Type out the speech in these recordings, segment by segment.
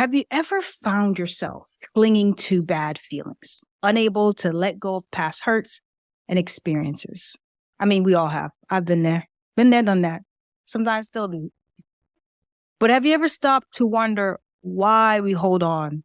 Have you ever found yourself clinging to bad feelings, unable to let go of past hurts and experiences? I mean, we all have. I've been there, done that. Sometimes still do. But have you ever stopped to wonder why we hold on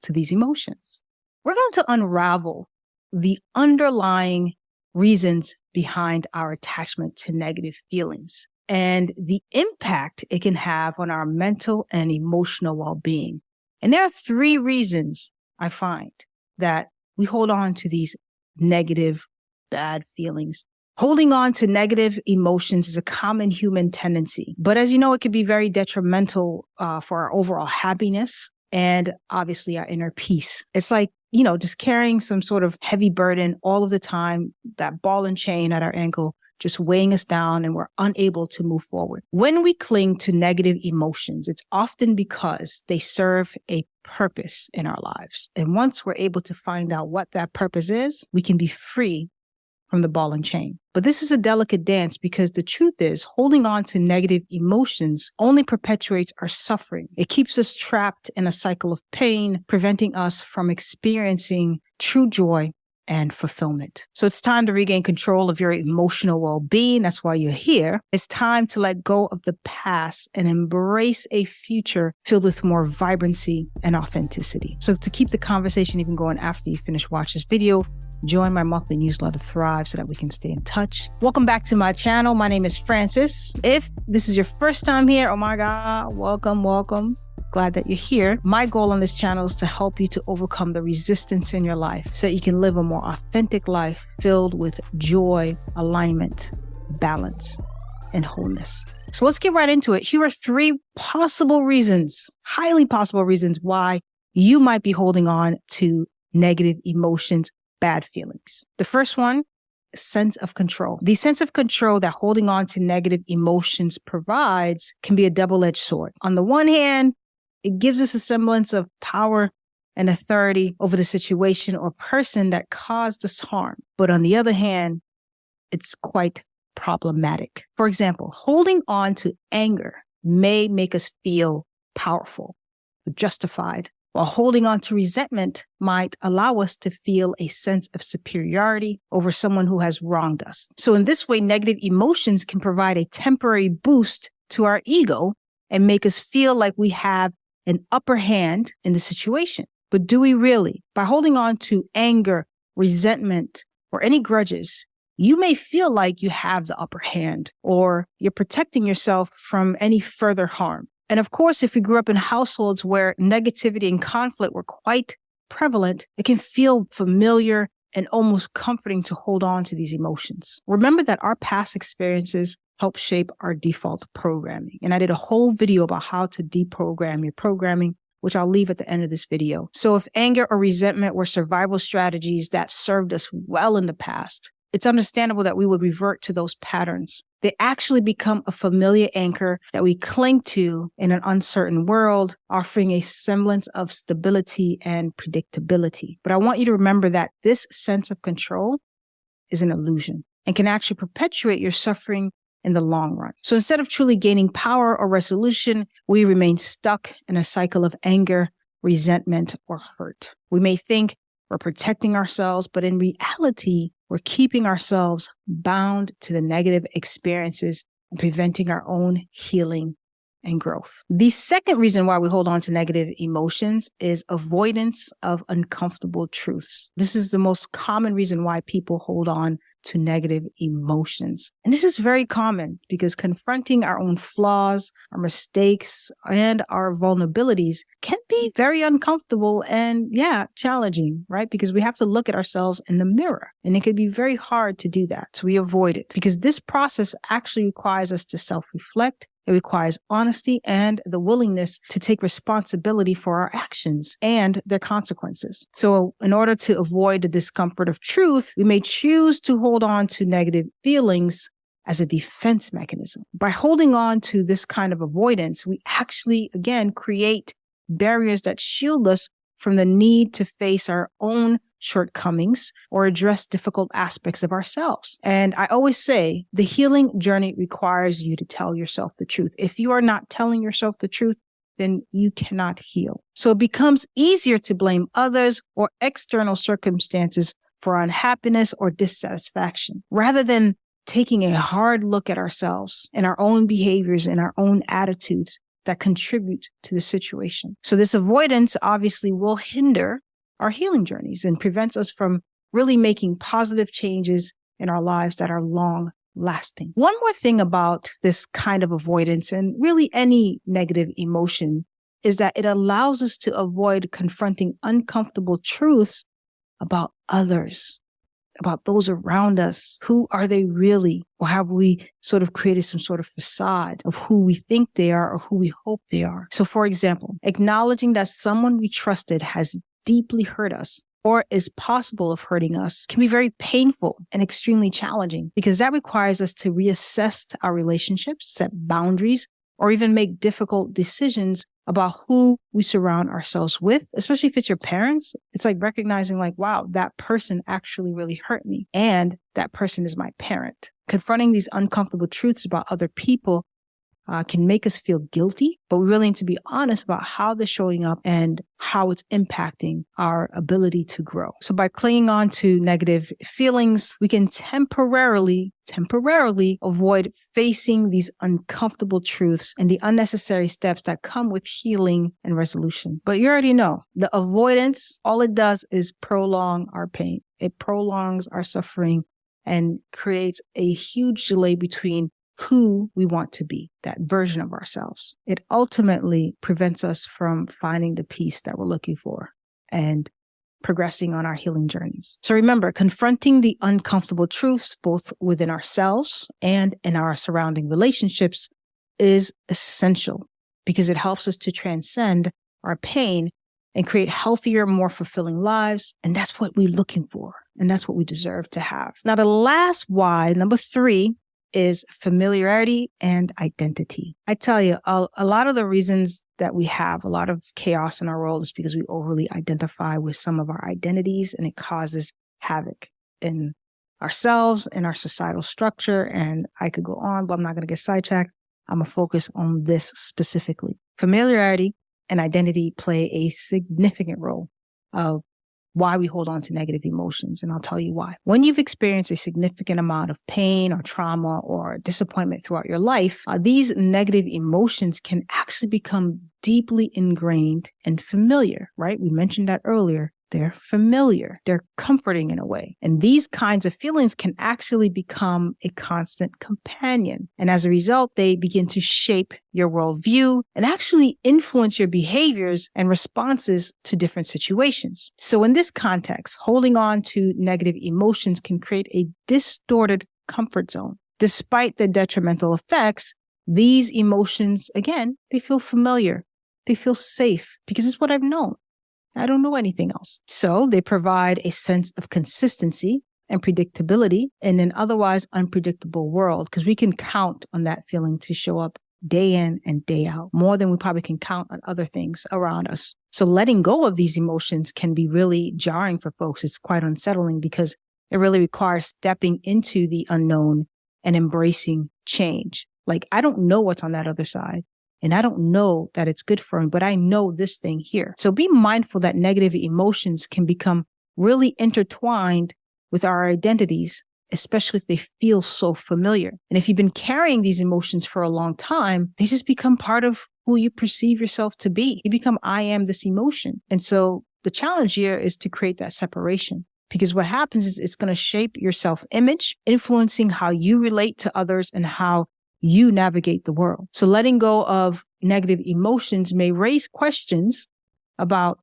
to these emotions? We're going to unravel the underlying reasons behind our attachment to negative feelings and the impact it can have on our mental and emotional well-being. And there are 3 reasons I find that we hold on to these negative, bad feelings. Holding on to negative emotions is a common human tendency, but as you know, it can be very detrimental for our overall happiness and obviously our inner peace. It's like, just carrying some sort of heavy burden all of the time, that ball and chain at our ankle, just weighing us down, and we're unable to move forward. When we cling to negative emotions, it's often because they serve a purpose in our lives. And once we're able to find out what that purpose is, we can be free from the ball and chain. But this is a delicate dance because the truth is holding on to negative emotions only perpetuates our suffering. It keeps us trapped in a cycle of pain, preventing us from experiencing true joy and fulfillment. So it's time to regain control of your emotional well-being. That's why you're here. It's time to let go of the past and embrace a future filled with more vibrancy and authenticity. So to keep the conversation even going after you finish watching this video, join my monthly newsletter Thrive so that we can stay in touch. Welcome back to my channel. My name is Francis. If this is your first time here, oh my God, welcome. Glad that you're here. My goal on this channel is to help you to overcome the resistance in your life so that you can live a more authentic life filled with joy, alignment, balance, and wholeness. So let's get right into it. Here are 3 possible reasons, highly possible reasons why you might be holding on to negative emotions, bad feelings. The first one, sense of control. The sense of control that holding on to negative emotions provides can be a double-edged sword. On the one hand, it gives us a semblance of power and authority over the situation or person that caused us harm. But on the other hand, it's quite problematic. For example, holding on to anger may make us feel powerful, justified, while holding on to resentment might allow us to feel a sense of superiority over someone who has wronged us. So in this way, negative emotions can provide a temporary boost to our ego and make us feel like we have an upper hand in the situation. But do we really? By holding on to anger, resentment, or any grudges, you may feel like you have the upper hand or you're protecting yourself from any further harm. And of course, if we grew up in households where negativity and conflict were quite prevalent, it can feel familiar and almost comforting to hold on to these emotions. Remember that our past experiences help shape our default programming. And I did a whole video about how to deprogram your programming, which I'll leave at the end of this video. So if anger or resentment were survival strategies that served us well in the past, it's understandable that we would revert to those patterns. They actually become a familiar anchor that we cling to in an uncertain world, offering a semblance of stability and predictability. But I want you to remember that this sense of control is an illusion and can actually perpetuate your suffering in the long run. So instead of truly gaining power or resolution, we remain stuck in a cycle of anger, resentment, or hurt. We may think we're protecting ourselves, but in reality, we're keeping ourselves bound to the negative experiences and preventing our own healing and growth. The second reason why we hold on to negative emotions is avoidance of uncomfortable truths. This is the most common reason why people hold on to negative emotions. And this is very common because confronting our own flaws, our mistakes, and our vulnerabilities can be very uncomfortable and challenging, right? Because we have to look at ourselves in the mirror and it can be very hard to do that. So we avoid it because this process actually requires us to self-reflect. It requires honesty and the willingness to take responsibility for our actions and their consequences. So in order to avoid the discomfort of truth, we may choose to hold on to negative feelings as a defense mechanism. By holding on to this kind of avoidance, we actually, again, create barriers that shield us from the need to face our own shortcomings or address difficult aspects of ourselves. And I always say the healing journey requires you to tell yourself the truth. If you are not telling yourself the truth, then you cannot heal. So it becomes easier to blame others or external circumstances for unhappiness or dissatisfaction, rather than taking a hard look at ourselves and our own behaviors and our own attitudes that contribute to the situation. So this avoidance obviously will hinder our healing journeys and prevents us from really making positive changes in our lives that are long lasting. One more thing about this kind of avoidance and really any negative emotion is that it allows us to avoid confronting uncomfortable truths about others, about those around us. Who are they really? Or have we sort of created some sort of facade of who we think they are or who we hope they are? So for example, acknowledging that someone we trusted has deeply hurt us or is possible of hurting us can be very painful and extremely challenging, because that requires us to reassess our relationships, set boundaries, or even make difficult decisions about who we surround ourselves with, especially if it's your parents. It's like recognizing like, wow, that person actually really hurt me, and that person is my parent. Confronting these uncomfortable truths about other people can make us feel guilty, but we really need to be honest about how they're showing up and how it's impacting our ability to grow. So by clinging on to negative feelings, we can temporarily avoid facing these uncomfortable truths and the unnecessary steps that come with healing and resolution. But you already know, the avoidance, all it does is prolong our pain. It prolongs our suffering and creates a huge delay between who we want to be, that version of ourselves. It ultimately prevents us from finding the peace that we're looking for and progressing on our healing journeys. So remember, confronting the uncomfortable truths, both within ourselves and in our surrounding relationships, is essential because it helps us to transcend our pain and create healthier, more fulfilling lives. And that's what we're looking for. And that's what we deserve to have. Now, the last why, number 3, is familiarity and identity. I tell you, a lot of the reasons that we have a lot of chaos in our world is because we overly identify with some of our identities, and it causes havoc in ourselves and our societal structure. And I could go on, but I'm not going to get sidetracked. I'm going to focus on this specifically. Familiarity and identity play a significant role of why we hold on to negative emotions. And I'll tell you why. When you've experienced a significant amount of pain or trauma or disappointment throughout your life, these negative emotions can actually become deeply ingrained and familiar, right? We mentioned that earlier. They're familiar. They're comforting in a way. And these kinds of feelings can actually become a constant companion. And as a result, they begin to shape your worldview and actually influence your behaviors and responses to different situations. So in this context, holding on to negative emotions can create a distorted comfort zone. Despite the detrimental effects, these emotions, again, they feel familiar. They feel safe because it's what I've known. I don't know anything else. So they provide a sense of consistency and predictability in an otherwise unpredictable world, because we can count on that feeling to show up day in and day out, more than we probably can count on other things around us. So letting go of these emotions can be really jarring for folks. It's quite unsettling because it really requires stepping into the unknown and embracing change. Like, I don't know what's on that other side. And I don't know that it's good for me, but I know this thing here. So be mindful that negative emotions can become really intertwined with our identities, especially if they feel so familiar. And if you've been carrying these emotions for a long time, they just become part of who you perceive yourself to be. You become, I am this emotion. And so the challenge here is to create that separation. Because what happens is it's going to shape your self-image, influencing how you relate to others and how you navigate the world. So letting go of negative emotions may raise questions about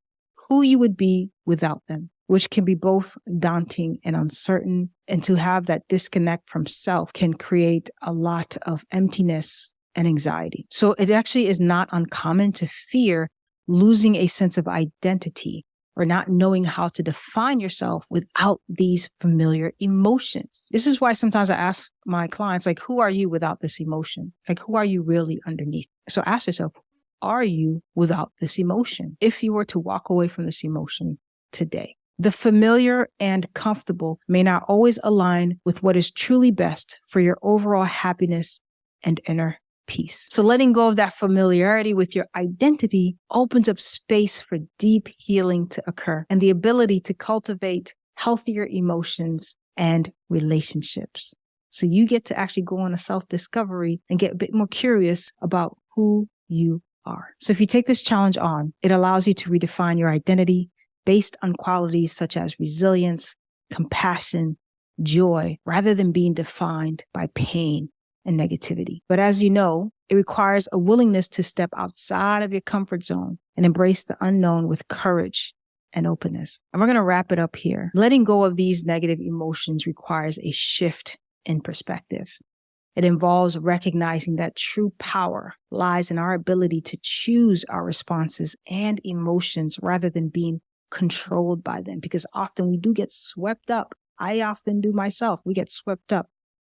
who you would be without them, which can be both daunting and uncertain. And to have that disconnect from self can create a lot of emptiness and anxiety. So it actually is not uncommon to fear losing a sense of identity or not knowing how to define yourself without these familiar emotions. This is why sometimes I ask my clients, like, who are you without this emotion? Like, who are you really underneath? So ask yourself, are you without this emotion? If you were to walk away from this emotion today, the familiar and comfortable may not always align with what is truly best for your overall happiness and inner peace. So letting go of that familiarity with your identity opens up space for deep healing to occur and the ability to cultivate healthier emotions and relationships. So you get to actually go on a self-discovery and get a bit more curious about who you are. So if you take this challenge on, it allows you to redefine your identity based on qualities such as resilience, compassion, joy, rather than being defined by pain and negativity. But as you know, it requires a willingness to step outside of your comfort zone and embrace the unknown with courage and openness. And we're going to wrap it up here. Letting go of these negative emotions requires a shift in perspective. It involves recognizing that true power lies in our ability to choose our responses and emotions rather than being controlled by them, because often we do get swept up. I often do myself. We get swept up.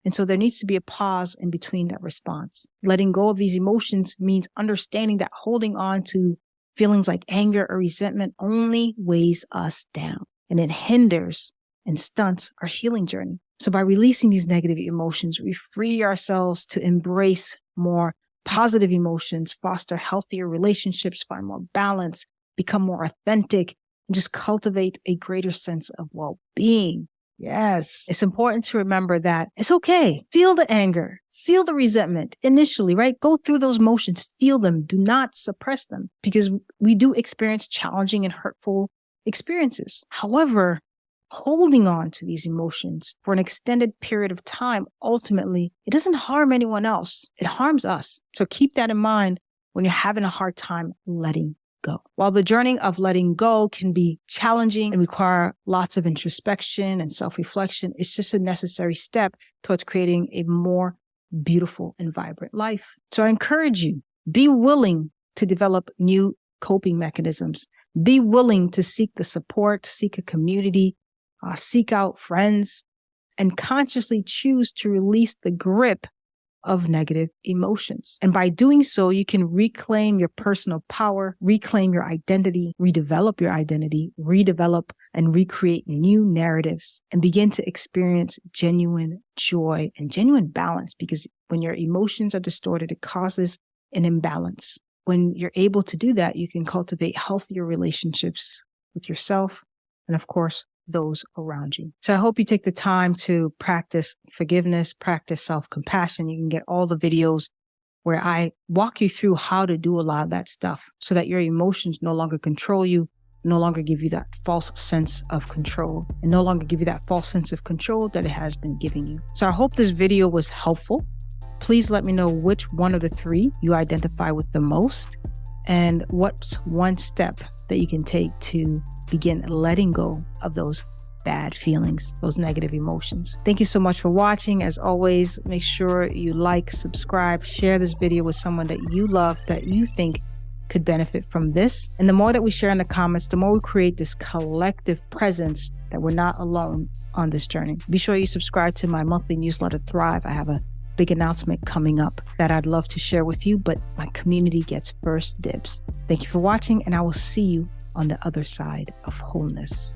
And so there needs to be a pause in between that response. Letting go of these emotions means understanding that holding on to feelings like anger or resentment only weighs us down, and it hinders and stunts our healing journey. So by releasing these negative emotions, we free ourselves to embrace more positive emotions, foster healthier relationships, find more balance, become more authentic, and just cultivate a greater sense of well-being. Yes. It's important to remember that it's okay. Feel the anger, feel the resentment initially, right? Go through those emotions, feel them. Do not suppress them, because we do experience challenging and hurtful experiences. However, holding on to these emotions for an extended period of time, ultimately, it doesn't harm anyone else. It harms us. So keep that in mind when you're having a hard time letting go. While the journey of letting go can be challenging and require lots of introspection and self-reflection, it's just a necessary step towards creating a more beautiful and vibrant life. So I encourage you, be willing to develop new coping mechanisms. Be willing to seek the support, seek a community, seek out friends, and consciously choose to release the grip of negative emotions. And by doing so, you can reclaim your personal power, reclaim your identity, redevelop your identity, redevelop and recreate new narratives, and begin to experience genuine joy and genuine balance. Because when your emotions are distorted, it causes an imbalance. When you're able to do that, you can cultivate healthier relationships with yourself and, of course, those around you. So I hope you take the time to practice forgiveness, practice self-compassion. You can get all the videos where I walk you through how to do a lot of that stuff so that your emotions no longer control you, no longer give you that false sense of control, and no longer give you that false sense of control that it has been giving you. So I hope this video was helpful. Please let me know which one of the three you identify with the most, and what's one step that you can take to begin letting go of those bad feelings, those negative emotions. Thank you so much for watching. As always, make sure you like, subscribe, share this video with someone that you love, that you think could benefit from this. And the more that we share in the comments, the more we create this collective presence that we're not alone on this journey. Be sure you subscribe to my monthly newsletter, Thrive. I have a big announcement coming up that I'd love to share with you, but my community gets first dibs. Thank you for watching, and I will see you on the other side of wholeness.